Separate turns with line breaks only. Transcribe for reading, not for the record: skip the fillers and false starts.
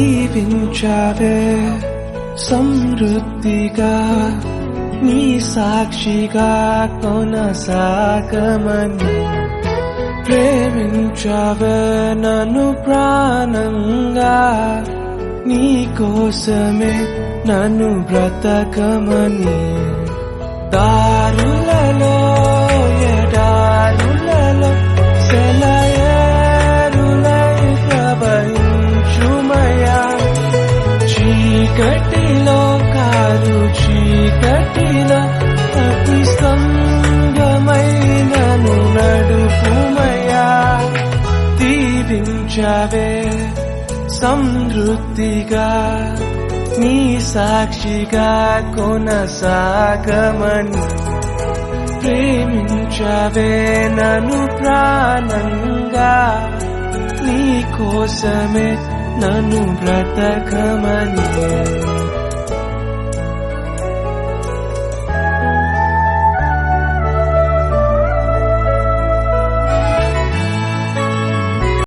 దీవించావే సమృద్ధిగా నీ సాక్షిగా కొనసాగమని ప్రేమించావే నన్ను ప్రాణంగా నీ కోసమే నన్ను బ్రతకమని దారులలో ఎడారులలో సెలయేరులై ప్రవహించుమయా చీకటిలో కారు చీకటిలో అతి స్తంభమైనను నడుపుమయా దీవించవే సమృద్ధిగా నీ సాక్షిగా కొనసాగమని ప్రేమించవే నన్ను ప్రాణంగా నీ కోసమే నన్ను బ్రతకమని